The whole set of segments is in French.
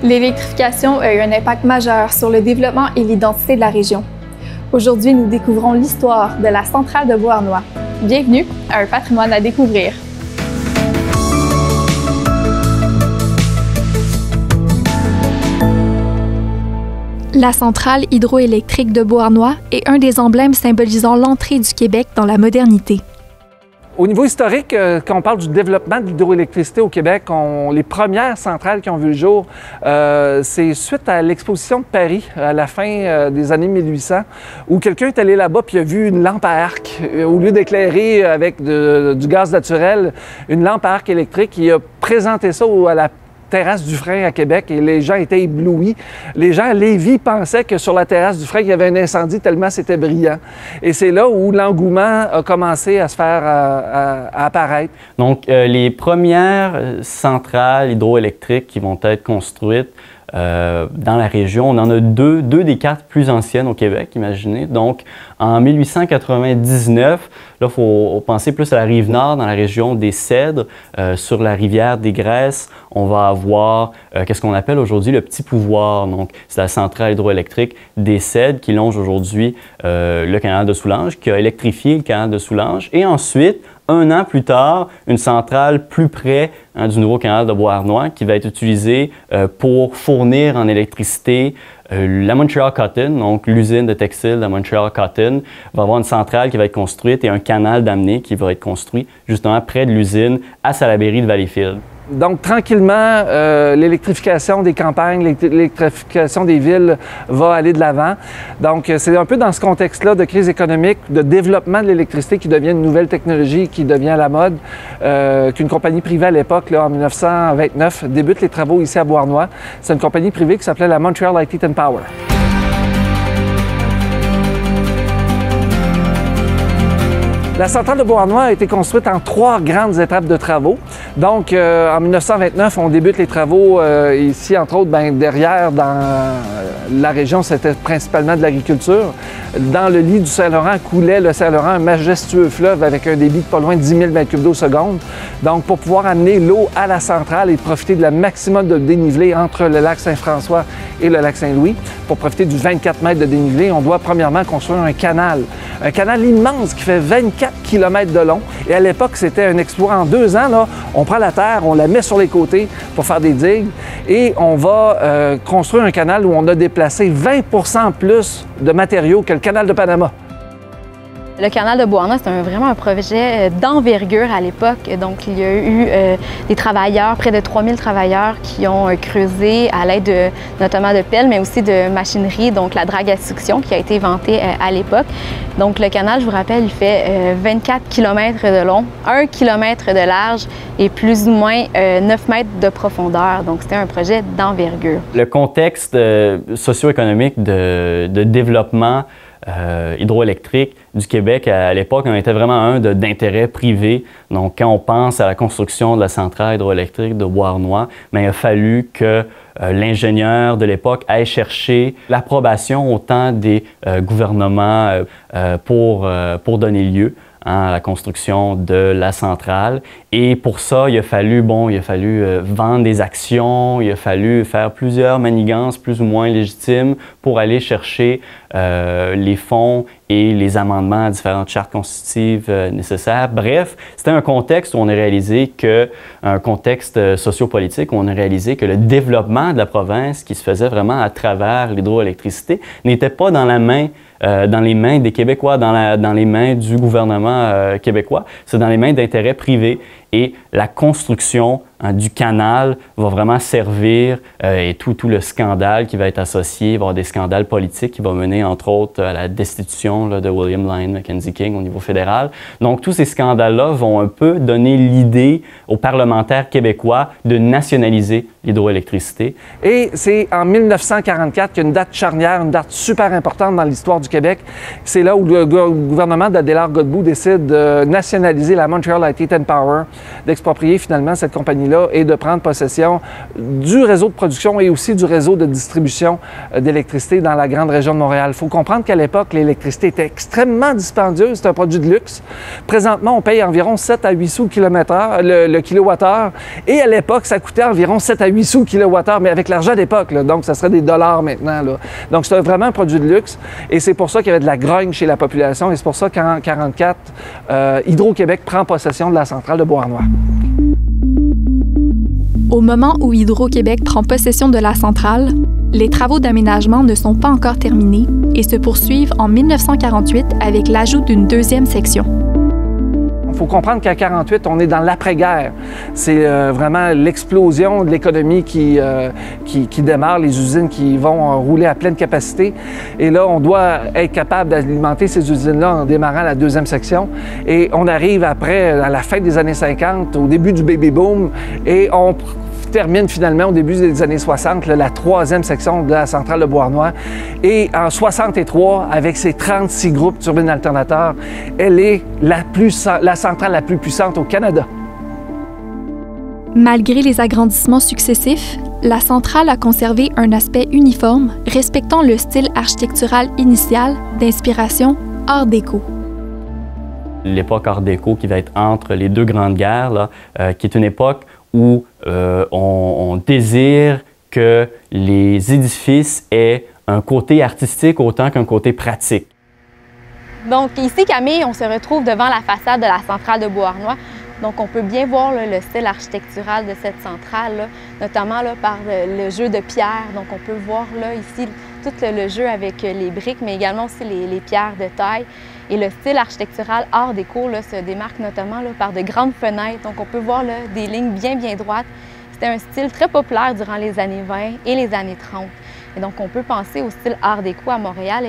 L'électrification a eu un impact majeur sur le développement et l'identité de la région. Aujourd'hui, nous découvrons l'histoire de la centrale de Beauharnois. Bienvenue à un patrimoine à découvrir. La centrale hydroélectrique de Beauharnois est un des emblèmes symbolisant l'entrée du Québec dans la modernité. Au niveau historique, quand on parle du développement de l'hydroélectricité au Québec, les premières centrales qui ont vu le jour, c'est suite à l'exposition de Paris à la fin des années 1800, où quelqu'un est allé là-bas puis a vu une lampe à arc. Au lieu d'éclairer avec du gaz naturel, une lampe à arc électrique, il a présenté ça à la terrasse du Frein à Québec et les gens étaient éblouis. Les gens à Lévis pensaient que sur la terrasse du Frein, il y avait un incendie tellement c'était brillant. Et c'est là où l'engouement a commencé à se faire à apparaître. Donc, les premières centrales hydroélectriques qui vont être construites dans la région, on en a deux des quatre plus anciennes au Québec, imaginez. Donc, en 1899, là, il faut penser plus à la rive nord, dans la région des Cèdres, sur la rivière des Gresses. On va avoir qu'est-ce qu'on appelle aujourd'hui le Petit Pouvoir. Donc, c'est la centrale hydroélectrique des Cèdres qui longe aujourd'hui le canal de Soulanges, qui a électrifié le canal de Soulanges. Et ensuite, un an plus tard, une centrale plus près du nouveau canal de Beauharnois qui va être utilisée pour fournir en électricité la Montreal Cotton, donc l'usine de textile de Montreal Cotton, va avoir une centrale qui va être construite et un canal d'amener qui va être construit justement près de l'usine à Salaberry de Valleyfield. Donc, tranquillement, l'électrification des campagnes, l'électrification des villes va aller de l'avant. Donc, c'est un peu dans ce contexte-là de crise économique, de développement de l'électricité qui devient une nouvelle technologie, qui devient à la mode, qu'une compagnie privée à l'époque, en 1929, débute les travaux ici à Beauharnois. C'est une compagnie privée qui s'appelait la Montreal Light Heat and Power. La centrale de Beauharnois a été construite en 3 grandes étapes de travaux. Donc, en 1929, on débute les travaux ici, entre autres, derrière, dans la région, c'était principalement de l'agriculture. Dans le lit du Saint-Laurent coulait le Saint-Laurent, un majestueux fleuve avec un débit de pas loin de 10 000 m3 d'eau seconde. Donc, pour pouvoir amener l'eau à la centrale et profiter de la maximum de dénivelé entre le lac Saint-François et le lac Saint-Louis, pour profiter du 24 mètres de dénivelé, on doit premièrement construire un canal. Un canal immense qui fait 24 km de long. Et à l'époque, c'était un exploit. En 2 ans, là, on prend la terre, on la met sur les côtés pour faire des digues et on va construire un canal où on a déplacé 20 % plus de matériaux que le canal de Panama. Le canal de Beauharnois, c'est vraiment un projet d'envergure à l'époque. Donc, il y a eu des travailleurs, près de 3000 travailleurs qui ont creusé à l'aide notamment de pelles, mais aussi de machinerie, donc la drague à succion qui a été inventée à l'époque. Donc, le canal, je vous rappelle, il fait 24 km de long, 1 km de large et plus ou moins 9 mètres de profondeur. Donc, c'était un projet d'envergure. Le contexte socio-économique de développement hydroélectrique du Québec à l'époque, on était vraiment un d'intérêt privé. Donc, quand on pense à la construction de la centrale hydroélectrique de Beauharnois, il a fallu que l'ingénieur de l'époque aille chercher l'approbation autant des gouvernements pour donner lieu à la construction de la centrale. Et pour ça, il a fallu vendre des actions, il a fallu faire plusieurs manigances plus ou moins légitimes pour aller chercher les fonds et les amendements à différentes chartes constitutives nécessaires. Bref, c'était un contexte où on a réalisé un contexte sociopolitique, où on a réalisé que le développement de la province qui se faisait vraiment à travers l'hydroélectricité n'était pas dans les mains des Québécois, dans les mains du gouvernement québécois, c'est dans les mains d'intérêts privés. Et la construction du canal va vraiment servir et tout le scandale qui va être associé, il va y avoir des scandales politiques qui vont mener entre autres à la destitution de William Lyon Mackenzie King au niveau fédéral. Donc tous ces scandales-là vont un peu donner l'idée aux parlementaires québécois de nationaliser l'hydroélectricité. Et c'est en 1944 qu'il y a une date charnière, une date super importante dans l'histoire du Québec. C'est là où le gouvernement d'Adélard Godbout décide de nationaliser la Montreal Light Heat and Power d'exproprier finalement cette compagnie-là et de prendre possession du réseau de production et aussi du réseau de distribution d'électricité dans la grande région de Montréal. Il faut comprendre qu'à l'époque, l'électricité était extrêmement dispendieuse, c'est un produit de luxe. Présentement, on paye environ 7 à 8 sous le kilowattheure et à l'époque, ça coûtait environ 7 à 8 sous le kilowattheure, mais avec l'argent d'époque, donc ça serait des dollars maintenant. Là. Donc c'est vraiment un produit de luxe et c'est pour ça qu'il y avait de la grogne chez la population et c'est pour ça qu'en 1944, Hydro-Québec prend possession de la centrale de Beauharnois. Au moment où Hydro-Québec prend possession de la centrale, les travaux d'aménagement ne sont pas encore terminés et se poursuivent en 1948 avec l'ajout d'une deuxième section. Il faut comprendre qu'à 1948, on est dans l'après-guerre. C'est vraiment l'explosion de l'économie qui démarre, les usines qui vont rouler à pleine capacité. Et là, on doit être capable d'alimenter ces usines-là en démarrant la deuxième section. Et on arrive après, à la fin des années 50, au début du baby-boom, et on termine finalement au début des années 60, la troisième section de la centrale de Beauharnois. Et en 63, avec ses 36 groupes turbines alternateurs, elle est la centrale la plus puissante au Canada. Malgré les agrandissements successifs, la centrale a conservé un aspect uniforme, respectant le style architectural initial d'inspiration Art déco. L'époque Art déco qui va être entre les deux grandes guerres, là, qui est une époque où on désire que les édifices aient un côté artistique autant qu'un côté pratique. Donc ici, Camille, on se retrouve devant la façade de la centrale de Beauharnois. Donc on peut bien voir là, le style architectural de cette centrale, là, notamment là, par le jeu de pierre. Donc on peut voir là, ici tout le jeu avec les briques, mais également aussi les pierres de taille. Et le style architectural Art déco là, se démarque notamment là, par de grandes fenêtres. Donc on peut voir là, des lignes bien droites. C'était un style très populaire durant les années 20 et les années 30. Et donc on peut penser au style Art déco à Montréal.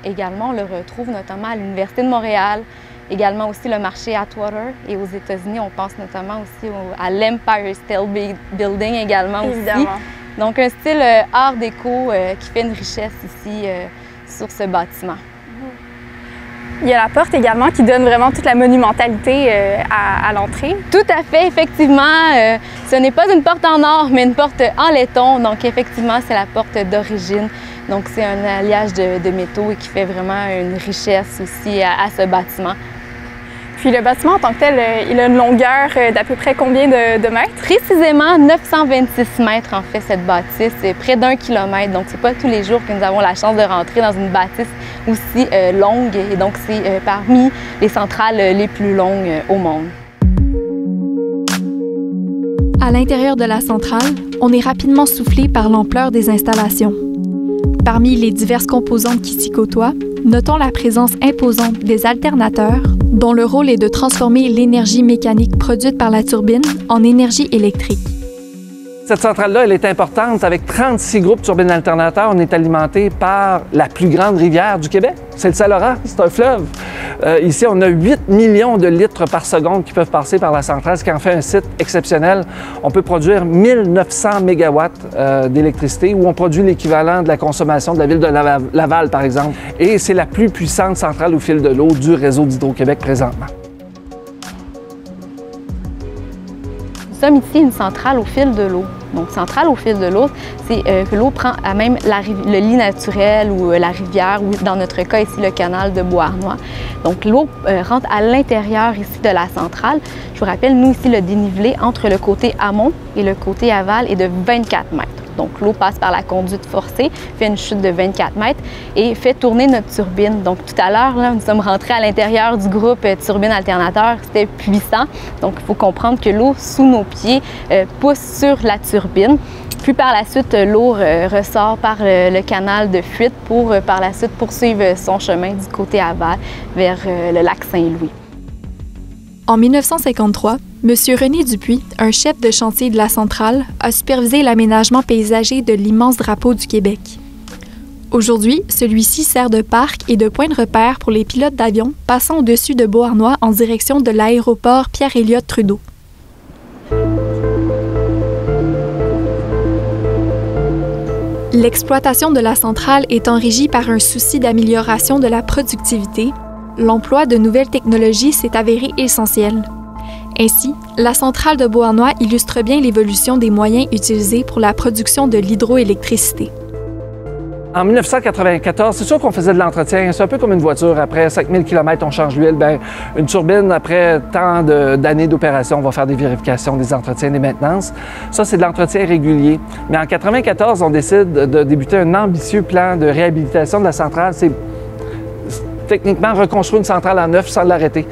Également on le retrouve notamment à l'Université de Montréal, également aussi le marché Atwater. Et aux États-Unis, on pense notamment aussi à l'Empire State Building également. Évidemment. Aussi. Donc un style Art déco qui fait une richesse ici sur ce bâtiment. Il y a la porte également qui donne vraiment toute la monumentalité à l'entrée. Tout à fait, effectivement. Ce n'est pas une porte en or, mais une porte en laiton. Donc effectivement, c'est la porte d'origine. Donc c'est un alliage de métaux et qui fait vraiment une richesse aussi à ce bâtiment. Puis le bâtiment en tant que tel, il a une longueur d'à peu près combien de mètres? Précisément 926 mètres en fait cette bâtisse, c'est près d'1 kilomètre. Donc c'est pas tous les jours que nous avons la chance de rentrer dans une bâtisse aussi longue et donc c'est parmi les centrales les plus longues au monde. À l'intérieur de la centrale, on est rapidement soufflé par l'ampleur des installations. Parmi les diverses composantes qui s'y côtoient, notons la présence imposante des alternateurs, dont le rôle est de transformer l'énergie mécanique produite par la turbine en énergie électrique. Cette centrale-là, elle est importante. Avec 36 groupes turbines alternateurs, on est alimenté par la plus grande rivière du Québec. C'est le Saint-Laurent, c'est un fleuve. Ici, on a 8 millions de litres par seconde qui peuvent passer par la centrale, ce qui en fait un site exceptionnel. On peut produire 1900 mégawatts d'électricité, où on produit l'équivalent de la consommation de la ville de Laval, par exemple. Et c'est la plus puissante centrale au fil de l'eau du réseau d'Hydro-Québec présentement. Nous sommes ici une centrale au fil de l'eau. Donc, centrale au fil de l'eau, c'est que l'eau prend à même le lit naturel ou la rivière, ou dans notre cas ici, le canal de Beauharnois. Donc, l'eau rentre à l'intérieur ici de la centrale. Je vous rappelle, nous ici, le dénivelé entre le côté amont et le côté aval est de 24 mètres. Donc, l'eau passe par la conduite forcée, fait une chute de 24 mètres et fait tourner notre turbine. Donc, tout à l'heure, nous sommes rentrés à l'intérieur du groupe turbine alternateur. C'était puissant. Donc, il faut comprendre que l'eau sous nos pieds pousse sur la turbine. Puis, par la suite, l'eau ressort par le canal de fuite pour, par la suite, poursuivre son chemin du côté aval vers le lac Saint-Louis. En 1953, M. René Dupuis, un chef de chantier de la centrale, a supervisé l'aménagement paysager de l'immense drapeau du Québec. Aujourd'hui, celui-ci sert de parc et de point de repère pour les pilotes d'avion passant au-dessus de Beauharnois en direction de l'aéroport Pierre-Elliott Trudeau. L'exploitation de la centrale est enrichie par un souci d'amélioration de la productivité. L'emploi de nouvelles technologies s'est avéré essentiel. Ainsi, la centrale de Beauharnois illustre bien l'évolution des moyens utilisés pour la production de l'hydroélectricité. En 1994, c'est sûr qu'on faisait de l'entretien. C'est un peu comme une voiture. Après 5000 km, on change l'huile. Bien, une turbine, après tant d'années d'opération, on va faire des vérifications, des entretiens, des maintenances. Ça, c'est de l'entretien régulier. Mais en 1994, on décide de débuter un ambitieux plan de réhabilitation de la centrale. C'est techniquement reconstruire une centrale en neuf sans l'arrêter.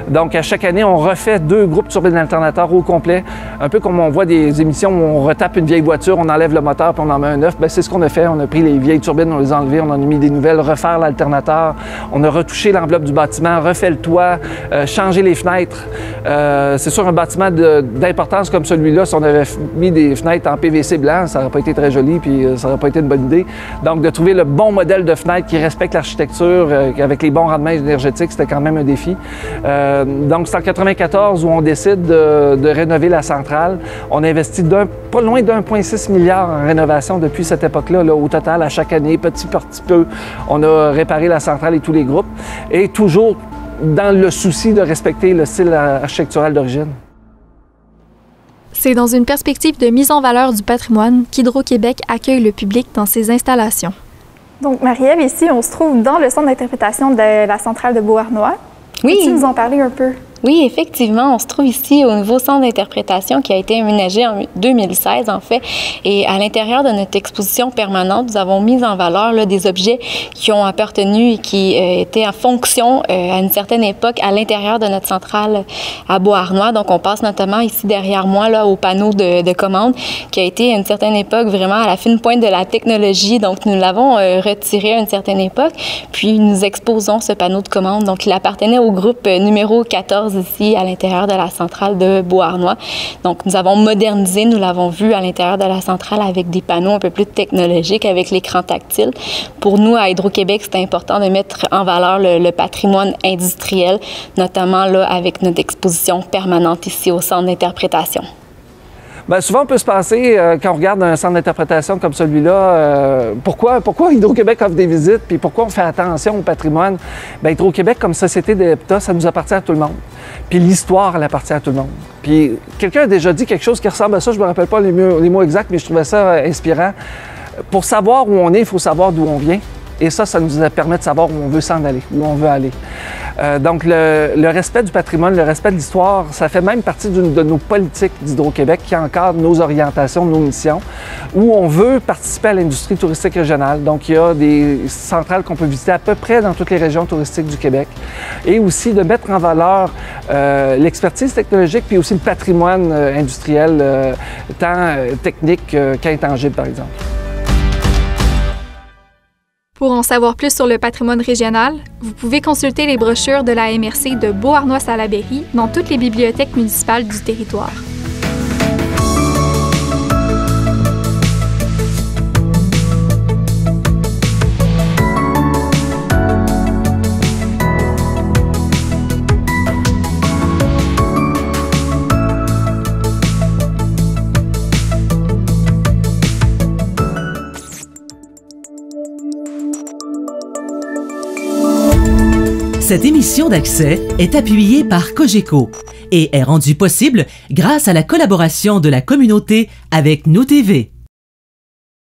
Donc, à chaque année, on refait 2 groupes de turbines alternateurs au complet. Un peu comme on voit des émissions où on retape une vieille voiture, on enlève le moteur puis on en met un neuf. Bien, c'est ce qu'on a fait. On a pris les vieilles turbines, on les a enlevées, on en a mis des nouvelles, refaire l'alternateur. On a retouché l'enveloppe du bâtiment, refait le toit, changé les fenêtres. C'est sûr, un bâtiment d'importance comme celui-là, si on avait mis des fenêtres en PVC blanc, ça n'aurait pas été très joli puis ça n'aurait pas été une bonne idée. Donc, de trouver le bon modèle de fenêtre qui respecte l'architecture avec les bons rendements énergétiques, c'était quand même un défi. Donc, c'est en 1994 où on décide de rénover la centrale. On investit pas loin d'1,6 milliard en rénovation depuis cette époque-là. Au total, à chaque année, petit par petit peu, on a réparé la centrale et tous les groupes. Et toujours dans le souci de respecter le style architectural d'origine. C'est dans une perspective de mise en valeur du patrimoine qu'Hydro-Québec accueille le public dans ses installations. Donc, Marie-Ève, ici, on se trouve dans le centre d'interprétation de la centrale de Beauharnois. Oui. Peux-tu nous en parler un peu? Oui, effectivement, on se trouve ici au nouveau centre d'interprétation qui a été aménagé en 2016, en fait. Et à l'intérieur de notre exposition permanente, nous avons mis en valeur là, des objets qui ont appartenu et qui étaient en fonction à une certaine époque à l'intérieur de notre centrale à Beauharnois. Donc, on passe notamment ici derrière moi là, au panneau de commande qui a été à une certaine époque vraiment à la fine pointe de la technologie. Donc, nous l'avons retiré à une certaine époque. Puis, nous exposons ce panneau de commande. Donc, il appartenait au groupe numéro 14 ici à l'intérieur de la centrale de Beauharnois. Donc, nous avons modernisé, nous l'avons vu à l'intérieur de la centrale avec des panneaux un peu plus technologiques, avec l'écran tactile. Pour nous, à Hydro-Québec, c'est important de mettre en valeur le patrimoine industriel, notamment là, avec notre exposition permanente ici au centre d'interprétation. Bien, souvent, on peut se penser, quand on regarde un centre d'interprétation comme celui-là, pourquoi Hydro-Québec offre des visites, puis pourquoi on fait attention au patrimoine? Bien, Hydro-Québec, comme société d'habitat, ça nous appartient à tout le monde. Puis l'histoire, elle appartient à tout le monde. Puis quelqu'un a déjà dit quelque chose qui ressemble à ça, je ne me rappelle pas les mots exacts, mais je trouvais ça inspirant. Pour savoir où on est, il faut savoir d'où on vient. Et ça nous permet de savoir où on veut s'en aller, où on veut aller. Donc, le respect du patrimoine, le respect de l'histoire, ça fait même partie de nos politiques d'Hydro-Québec qui encadrent nos orientations, nos missions, où on veut participer à l'industrie touristique régionale. Donc, il y a des centrales qu'on peut visiter à peu près dans toutes les régions touristiques du Québec. Et aussi de mettre en valeur l'expertise technologique, puis aussi le patrimoine industriel, tant technique qu'intangible, par exemple. Pour en savoir plus sur le patrimoine régional, vous pouvez consulter les brochures de la MRC de Beauharnois-Salaberry dans toutes les bibliothèques municipales du territoire. Cette émission d'Accès est appuyée par Cogeco et est rendue possible grâce à la collaboration de la communauté avec Nous TV.